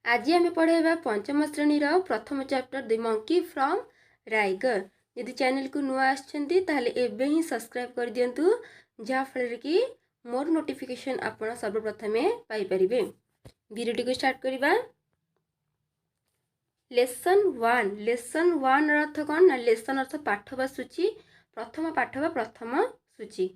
आज आम पढ़ाइबा पंचम श्रेणी प्रथम chapter the monkey from rigor. यदि चैनल को नुआ आछंती ताहले एबे ही सब्सक्राइब कर दियंतु जहाँफल कि मोर नोटिफिकेशन आपण सर्वप्रथमे पाई परिबे। वीडियो को स्टार्ट करिबा। लेसन 1 अर्थ कौन ना लेसन अर्थ पाठ बा सूची प्रथम पाठ बा प्रथम सूची।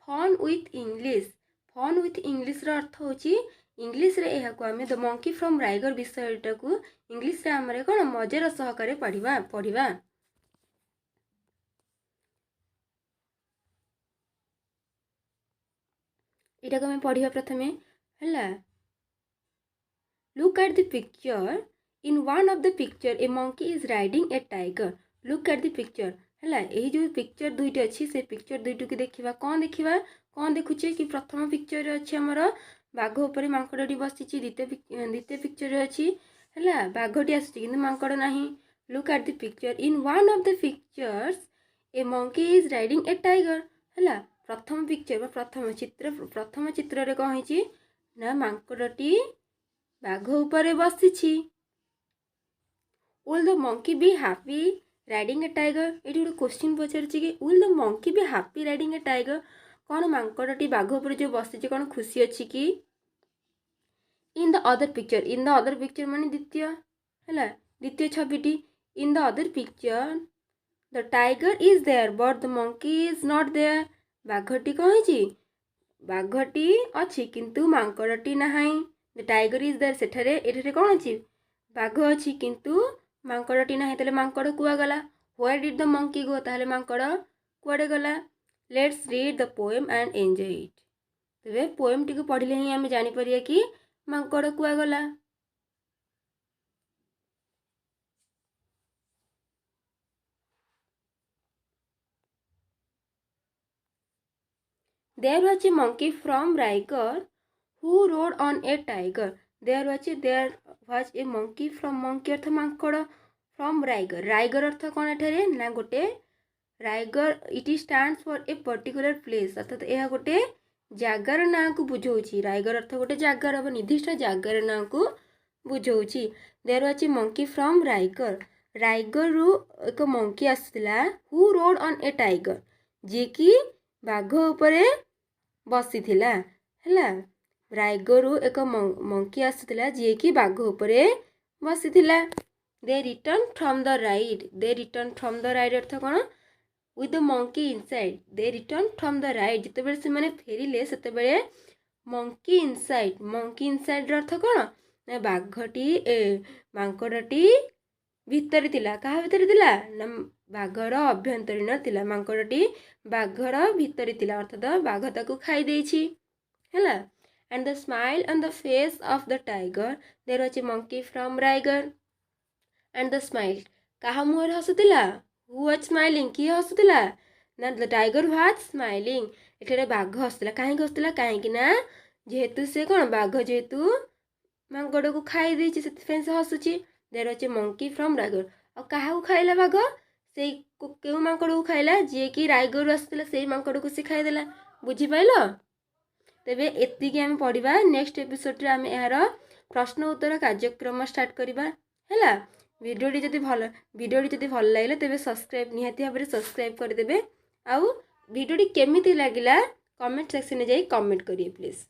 फन विथ इंग्लिश अर्थ होची इंग्लिश रे यह को आमे द मंकी फ्रॉम राइगर विषयटा को इंग्लिश रे हमरे कोन मजेर सहकारे पढ़िबा इटा को हमें पढ़िबा प्रथमे हला। Look at the picture in one of the picture A monkey is riding A tiger. Look at the picture हला एही जो पिक्चर दुईटी अच्छी से पिक्चर दुईटी को देखिबा कौन देखुचे कि प्रथम पिक्चर अच्छे हमर बाघ उपरे मांकड़टी बसी द्वितीय पिक्चर अच्छी है बाघटी आसुची मांकड़ नहीं। Look at the picture in one of the pictures A monkey is riding A tiger है प्रथम पिक्चर प्रथम चित्र रे कौन है ना मांकड़टी बाघ उपरे बसी। Will the monkey be happy riding A tiger. ये गोटे क्वेश्चन पचार कि will the monkey be happy riding A tiger कौन मांकड़टी बाघ उपर जो बसी कौन खुशी अच्छी कि। इन द अदर पिक्चर माने द्वितीय है द्वितीय छविटी। In the other picture the tiger is there but the monkey is not there. बाघटी कौन है बाघटी अच्छी किंतु मांकड़टी नाही। द टाइगर इज देयर सेठरे एठरे कौन अच्छी बाघ अच्छी किंतु मांकड़टी नाही ताले मांकड़ कुआ गला। व्हेयर डिड द मंकी गो ताले मांकड़ कुआडे गला। Let's read the poem and enjoy it. तेबे पोएम टी को पढ़िले ही आमे जानि परिया कि मांकड़ कुआ गला। There was a monkey from Raigad who rode on a tiger. There was a monkey from monkey earth Mankad from Raigad। Raigad अर्थ कौन एठारे ना गोटे Raigad it stands for a particular place अर्थात यह गोटे जगार ना को बुझाऊँची। Raigad अर्थ गोटे जगार अब निर्दिष्ट जगार ना को बुझाऊँची। There was a monkey from Raigad। Raigad रु एक मंकी आसुला who rode on a tiger जे कि बाघ उपरे बसी थिला हैला। राइगर रु एक मंकी आसुला जे कि बाघ उपरे बसी थिला। They return from the ride अर्थ कौन with the monkey inside. They return from the ride जितेबाला से माने फेरिले सेतेबाला मंकी इनसाइड अर्थ कौन ना बाघटी मांकड़टी भितर थिला। कहा भितर थिला ना बाघर अभ्यंतरीण थिला। मांकड़टी बाघर भितर थिला अर्थात बाघ ताकू खाई देछि हैला। And the smile on the face of the tiger there was a monkey from Riger. And the smile कहा मुहर हसुतिला हु वाज स्माइलिंग किए हसुतिला ना द टाइगर वाज स्माइलिंग। एठारे बाघ हसुतिला काहे हसुतिला काहे ना जेहेतु से कौन बाघ जेहेतु मांकड़ को खाई देछि से हसुची। There was a monkey from राइगर और कहा को खाइला बाघ से केउ मांकड़ को खाइला जे कि राइगर आसुतिला से मांकड़ को से खाइदेला। बुझी पाइलो। तेबे एतिकी आमे पढ़िबा नेक्स्ट एपिसोड रे आमे यार प्रश्न उत्तर कार्यक्रम स्टार्ट करिबा हैला। वीडियोटी जदि भल लागले तेबे सब्सक्राइब निहाती भाबरे सब्सक्राइब कर देबे। आउ वीडियोटी केमिति लागिला कमेंट सेक्शन में जाई कमेंट करिए प्लीज।